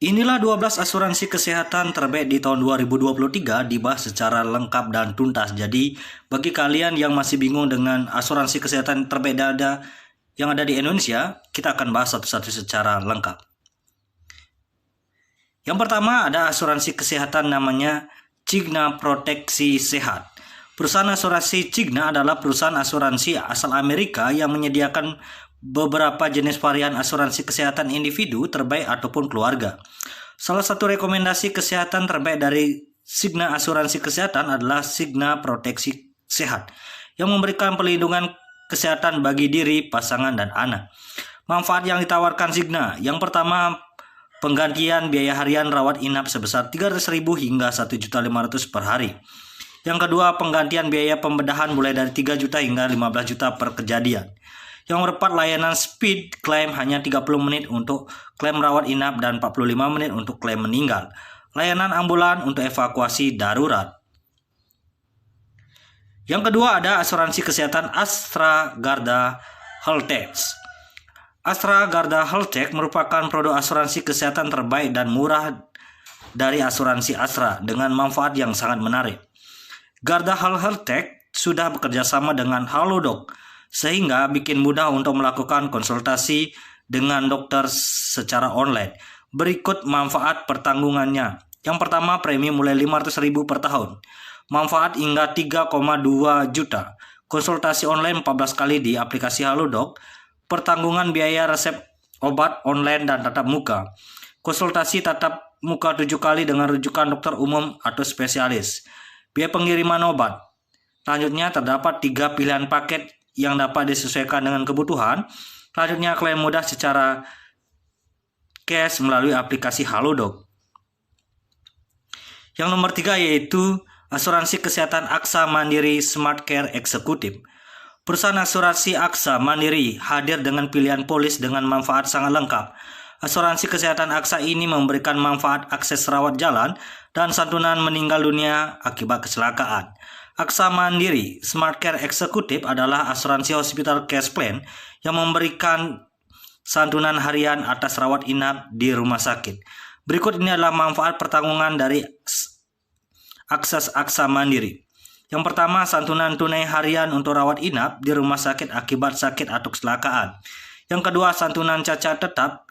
Inilah 12 asuransi kesehatan terbaik di tahun 2023 dibahas secara lengkap dan tuntas. Jadi, bagi kalian yang masih bingung dengan asuransi kesehatan terbaik yang ada di Indonesia, kita akan bahas satu-satu secara lengkap. Yang pertama ada asuransi kesehatan namanya Cigna Proteksi Sehat. Perusahaan asuransi Cigna adalah perusahaan asuransi asal Amerika yang menyediakan beberapa jenis varian asuransi kesehatan individu terbaik ataupun keluarga. Salah satu rekomendasi kesehatan terbaik dari Cigna Asuransi Kesehatan adalah Cigna Proteksi Sehat yang memberikan perlindungan kesehatan bagi diri, pasangan, dan anak. Manfaat yang ditawarkan Cigna, yang pertama, penggantian biaya harian rawat inap sebesar 300.000 hingga 1.500.000 per hari. Yang kedua, penggantian biaya pembedahan mulai dari 3 juta hingga 15 juta per kejadian. Yang keempat, layanan speed claim hanya 30 menit untuk klaim rawat inap dan 45 menit untuk klaim meninggal. Layanan ambulan untuk evakuasi darurat. Yang kedua ada asuransi kesehatan Astra Garda Healthtech. Astra Garda Healthtech merupakan produk asuransi kesehatan terbaik dan murah dari asuransi Astra dengan manfaat yang sangat menarik. Garda Healthtech sudah bekerja sama dengan Halodoc sehingga bikin mudah untuk melakukan konsultasi dengan dokter secara online. Berikut manfaat pertanggungannya. Yang pertama, premi mulai 500.000 per tahun. Manfaat hingga 3,2 juta. Konsultasi online 14 kali di aplikasi Halodoc. Pertanggungan biaya resep obat online dan tatap muka. Konsultasi tatap muka 7 kali dengan rujukan dokter umum atau spesialis. Biaya pengiriman obat. Selanjutnya terdapat 3 pilihan paket yang dapat disesuaikan dengan kebutuhan. Selanjutnya klaim mudah secara cash melalui aplikasi Halodoc. Yang nomor 3 yaitu asuransi kesehatan Aksa Mandiri Smart Care Executive. Perusahaan asuransi Aksa Mandiri hadir dengan pilihan polis dengan manfaat sangat lengkap. Asuransi kesehatan Aksa ini memberikan manfaat akses rawat jalan dan santunan meninggal dunia akibat kecelakaan. Aksa Mandiri Smart Care Executive adalah asuransi hospital cash plan yang memberikan santunan harian atas rawat inap di rumah sakit. Berikut ini adalah manfaat pertanggungan dari Aksa Mandiri. Yang pertama, santunan tunai harian untuk rawat inap di rumah sakit akibat sakit atau kecelakaan. Yang kedua, santunan cacat tetap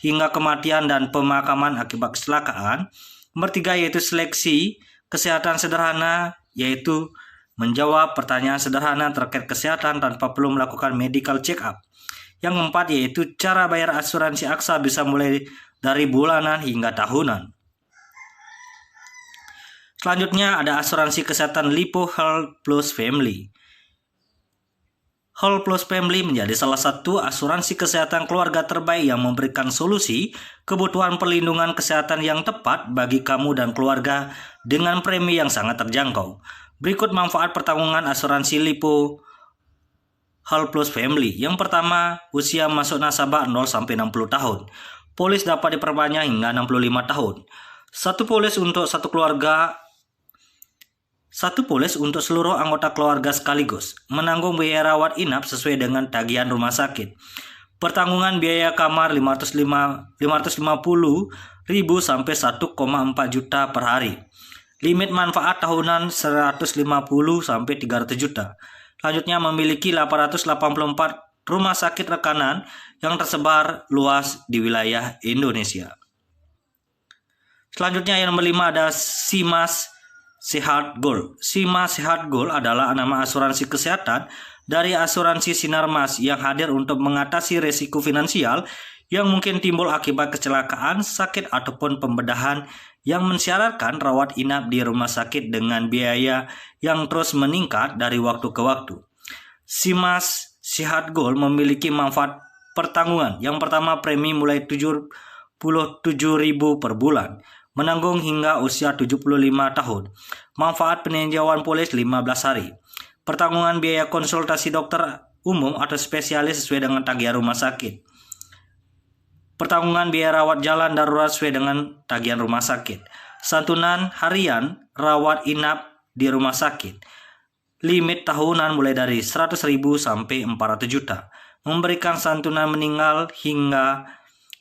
hingga kematian dan pemakaman akibat kecelakaan. Nomor 3 yaitu seleksi kesehatan sederhana, yaitu menjawab pertanyaan sederhana terkait kesehatan tanpa perlu melakukan medical check up. Yang keempat yaitu cara bayar asuransi Aksa bisa mulai dari bulanan hingga tahunan. Selanjutnya ada asuransi kesehatan Lipo Health Plus Family. Health Plus Family menjadi salah satu asuransi kesehatan keluarga terbaik yang memberikan solusi kebutuhan perlindungan kesehatan yang tepat bagi kamu dan keluarga dengan premi yang sangat terjangkau. Berikut manfaat pertanggungan asuransi Lipo Health Plus Family. Yang pertama, usia masuk nasabah 0 sampai 60 tahun. Polis dapat diperpanjang hingga 65 tahun. Satu polis untuk seluruh anggota keluarga sekaligus, menanggung biaya rawat inap sesuai dengan tagihan rumah sakit. Pertanggungan biaya kamar 550.000 sampai 1,4 juta per hari. Limit manfaat tahunan 150 sampai 300 juta. Selanjutnya memiliki 884 rumah sakit rekanan yang tersebar luas di wilayah Indonesia. Selanjutnya yang nomor 5 ada Simas Sehat Gold. Simas Sehat Gold adalah nama asuransi kesehatan dari asuransi Sinarmas yang hadir untuk mengatasi risiko finansial yang mungkin timbul akibat kecelakaan, sakit, ataupun pembedahan yang mensyaratkan rawat inap di rumah sakit dengan biaya yang terus meningkat dari waktu ke waktu. Simas Sehat Gold memiliki manfaat pertanggungan. Yang pertama, premi mulai 77.000 per bulan. Menanggung hingga usia 75 tahun. Manfaat peninjauan polis 15 hari. Pertanggungan biaya konsultasi dokter umum atau spesialis sesuai dengan tagihan rumah sakit. Pertanggungan biaya rawat jalan darurat sesuai dengan tagihan rumah sakit. Santunan harian rawat inap di rumah sakit. Limit tahunan mulai dari 100.000 sampai 400 juta. Memberikan santunan meninggal hingga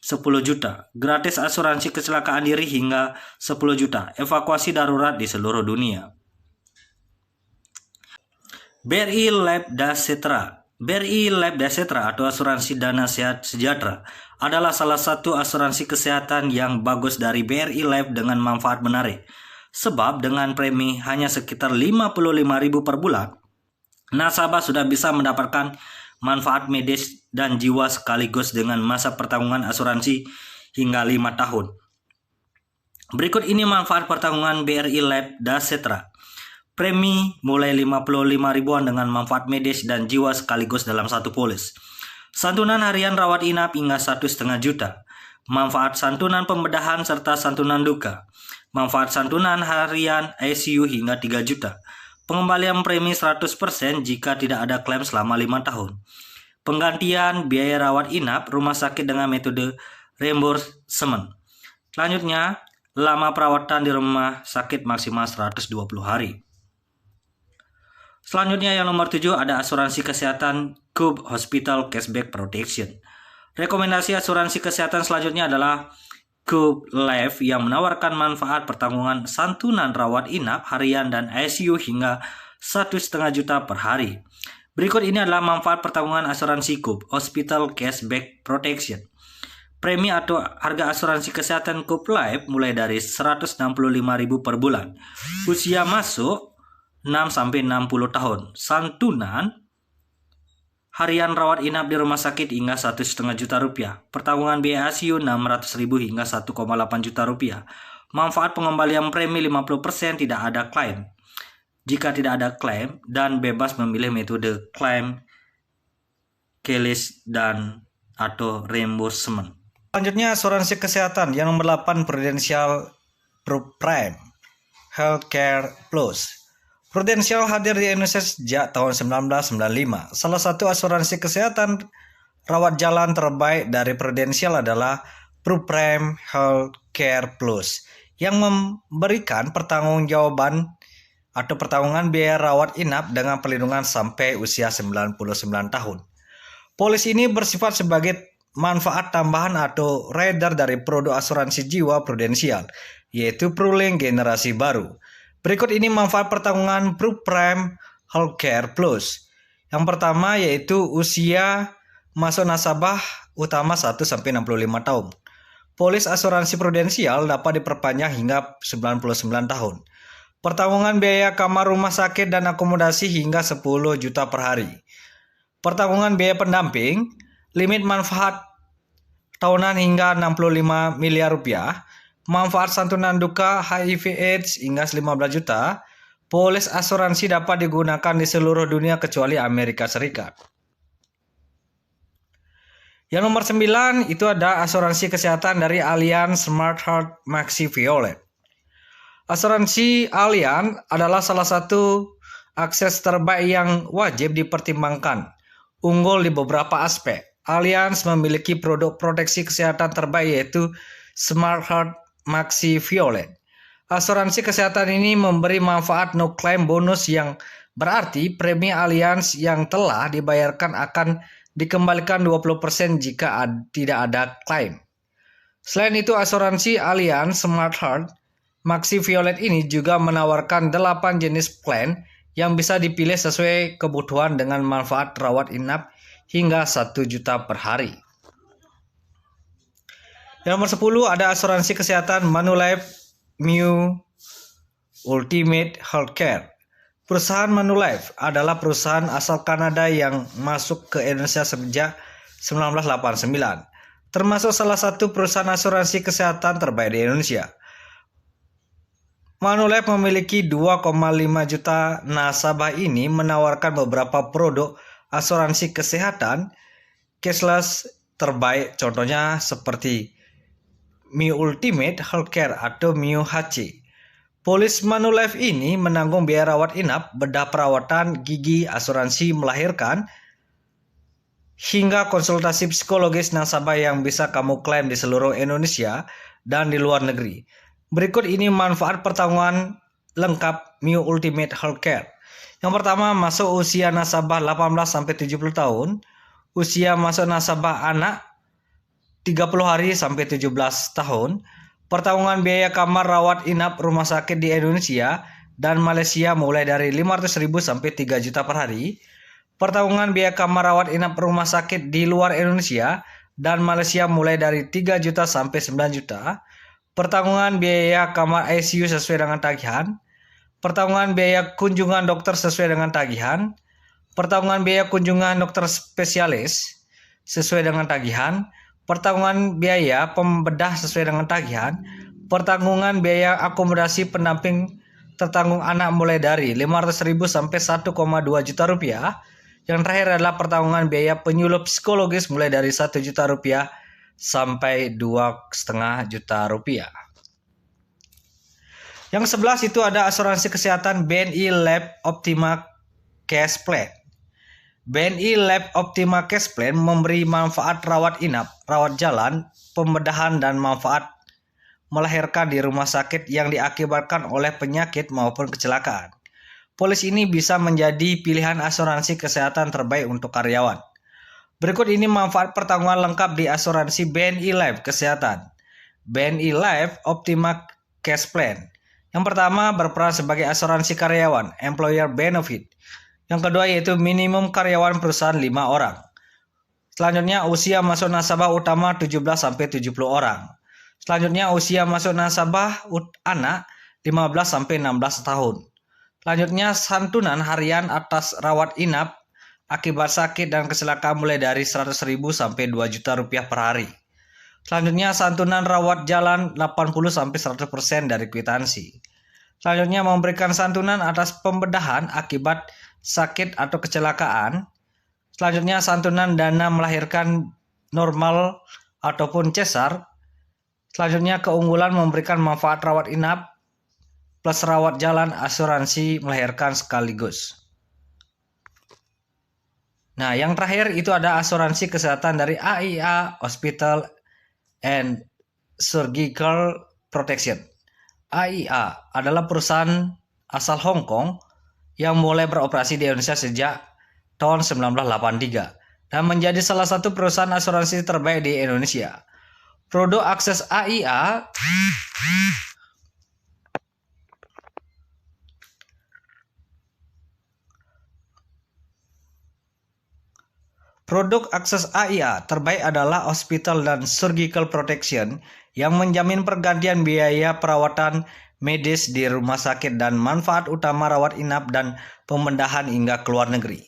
10 juta. Gratis asuransi kecelakaan diri hingga 10 juta. Evakuasi darurat di seluruh dunia. BRI Life Dasetra. BRI Life Dasetra atau asuransi dana sehat sejahtera adalah salah satu asuransi kesehatan yang bagus dari BRI Life dengan manfaat menarik. Sebab dengan premi hanya sekitar 55.000 per bulan, nasabah sudah bisa mendapatkan manfaat medis dan jiwa sekaligus dengan masa pertanggungan asuransi hingga 5 tahun. Berikut ini manfaat pertanggungan BRI Life Dasetra. Premi mulai 55 ribuan dengan manfaat medis dan jiwa sekaligus dalam satu polis. Santunan harian rawat inap hingga 1,5 juta. Manfaat santunan pembedahan serta santunan duka. Manfaat santunan harian ICU hingga 3 juta. Pengembalian premi 100% jika tidak ada klaim selama 5 tahun. Penggantian biaya rawat inap rumah sakit dengan metode reimbursement. Selanjutnya, lama perawatan di rumah sakit maksimal 120 hari. Selanjutnya yang nomor 7 ada asuransi kesehatan Cube Hospital Cashback Protection. Rekomendasi asuransi kesehatan selanjutnya adalah Cube Life yang menawarkan manfaat pertanggungan santunan rawat inap harian dan ICU hingga 1,5 juta per hari. Berikut ini adalah manfaat pertanggungan asuransi Cube Hospital Cashback Protection. Premi atau harga asuransi kesehatan Cube Life mulai dari 165.000 per bulan. Usia masuk 6-60 tahun. Santunan harian rawat inap di rumah sakit hingga 1,5 juta rupiah. Pertanggungan biaya ICU 600.000 hingga 1,8 juta rupiah. Manfaat pengembalian premi 50% tidak ada klaim. Jika tidak ada klaim dan bebas memilih metode klaim, cashless dan atau reimbursement. Selanjutnya asuransi kesehatan yang nomor 8 Prudential Prime Healthcare Plus. Prudential hadir di Indonesia sejak tahun 1995. Salah satu asuransi kesehatan rawat jalan terbaik dari Prudential adalah PruPrime Healthcare Plus yang memberikan pertanggungjawaban atau pertanggungan biaya rawat inap dengan perlindungan sampai usia 99 tahun. Polis ini bersifat sebagai manfaat tambahan atau rider dari produk asuransi jiwa Prudential, yaitu PruLink generasi baru. Berikut ini manfaat pertanggungan PruPrime Healthcare Plus. Yang pertama yaitu usia masuk nasabah utama 1-65 tahun. Polis asuransi Prudential dapat diperpanjang hingga 99 tahun. Pertanggungan biaya kamar rumah sakit dan akomodasi hingga 10 juta per hari. Pertanggungan biaya pendamping, limit manfaat tahunan hingga 65 miliar rupiah. Manfaat santunan duka HIV/AIDS hingga 15 juta. Polis asuransi dapat digunakan di seluruh dunia kecuali Amerika Serikat. Yang nomor 9 itu ada asuransi kesehatan dari Allianz Smart Heart Maxi Violet. Asuransi Allianz adalah salah satu akses terbaik yang wajib dipertimbangkan. Unggul di beberapa aspek. Allianz memiliki produk proteksi kesehatan terbaik yaitu Smart Heart Maxi Violet. Asuransi kesehatan ini memberi manfaat no claim bonus yang berarti premi Allianz yang telah dibayarkan akan dikembalikan 20% jika tidak ada klaim. Selain itu, asuransi Allianz Smart Heart Maxi Violet ini juga menawarkan 8 jenis plan yang bisa dipilih sesuai kebutuhan dengan manfaat rawat inap hingga 1 juta per hari. Yang nomor 10 ada asuransi kesehatan Manulife Mu Ultimate Healthcare. Perusahaan Manulife adalah perusahaan asal Kanada yang masuk ke Indonesia sejak 1989. Termasuk salah satu perusahaan asuransi kesehatan terbaik di Indonesia. Manulife memiliki 2,5 juta nasabah ini menawarkan beberapa produk asuransi kesehatan cashless terbaik, contohnya seperti Mu Ultimate Healthcare atau Mu HC. Polis Manulife ini menanggung biaya rawat inap, bedah perawatan, gigi, asuransi melahirkan, hingga konsultasi psikologis nasabah yang bisa kamu klaim di seluruh Indonesia dan di luar negeri. Berikut ini manfaat pertanggungan lengkap Mu Ultimate Healthcare. Yang pertama, masuk usia nasabah 18-70 tahun, usia masuk nasabah anak 30 hari sampai 17 tahun. Pertanggungan biaya kamar rawat inap rumah sakit di Indonesia dan Malaysia mulai dari 500.000 sampai 3 juta per hari. Pertanggungan biaya kamar rawat inap rumah sakit di luar Indonesia dan Malaysia mulai dari 3 juta sampai 9 juta. Pertanggungan biaya kamar ICU sesuai dengan tagihan. Pertanggungan biaya kunjungan dokter sesuai dengan tagihan. Pertanggungan biaya kunjungan dokter spesialis sesuai dengan tagihan. Pertanggungan biaya pembedah sesuai dengan tagihan. Pertanggungan biaya akomodasi pendamping tertanggung anak mulai dari 500.000 sampai 1,2 juta rupiah. Yang terakhir adalah pertanggungan biaya penyuluh psikologis mulai dari 1 juta rupiah sampai 2,5 juta rupiah. Yang 11 itu ada asuransi kesehatan BNI Lab Optima Cash Plan. BNI Lab Optima Cash Plan memberi manfaat rawat inap, rawat jalan, pembedahan, dan manfaat melahirkan di rumah sakit yang diakibatkan oleh penyakit maupun kecelakaan. Polis ini bisa menjadi pilihan asuransi kesehatan terbaik untuk karyawan. Berikut ini manfaat pertanggungan lengkap di asuransi BNI Life Kesehatan. BNI Life Optima Cash Plan. Yang pertama berperan sebagai asuransi karyawan, employer benefit. Yang kedua yaitu minimum karyawan perusahaan 5 orang. Selanjutnya usia masuk nasabah utama 17-70 orang. Selanjutnya usia masuk nasabah anak 15-16 tahun. Selanjutnya santunan harian atas rawat inap akibat sakit dan kecelakaan mulai dari 100.000 sampai 2 juta rupiah per hari. Selanjutnya santunan rawat jalan 80-100% dari kwitansi. Selanjutnya memberikan santunan atas pembedahan akibat sakit atau kecelakaan. Selanjutnya santunan dana melahirkan normal ataupun cesar. Selanjutnya keunggulan memberikan manfaat rawat inap plus rawat jalan asuransi melahirkan sekaligus. Nah, yang terakhir itu ada asuransi kesehatan dari AIA Hospital and Surgical Protection. AIA adalah perusahaan asal Hong Kong yang mulai beroperasi di Indonesia sejak tahun 1983 dan menjadi salah satu perusahaan asuransi terbaik di Indonesia. Produk akses AIA terbaik adalah Hospital dan Surgical Protection yang menjamin pergantian biaya perawatan medis di rumah sakit dan manfaat utama rawat inap dan pembedahan hingga ke luar negeri.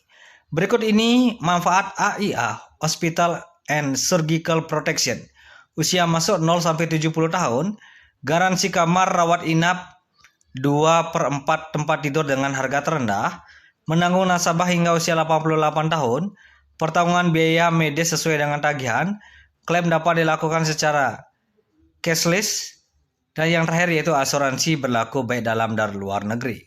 Berikut ini manfaat AIA Hospital and Surgical Protection. Usia masuk 0-70 tahun, garansi kamar rawat inap 2/4 tempat tidur dengan harga terendah, menanggung nasabah hingga usia 88 tahun, pertanggungan biaya medis sesuai dengan tagihan, klaim dapat dilakukan secara cashless, dan yang terakhir yaitu asuransi berlaku baik dalam dan luar negeri.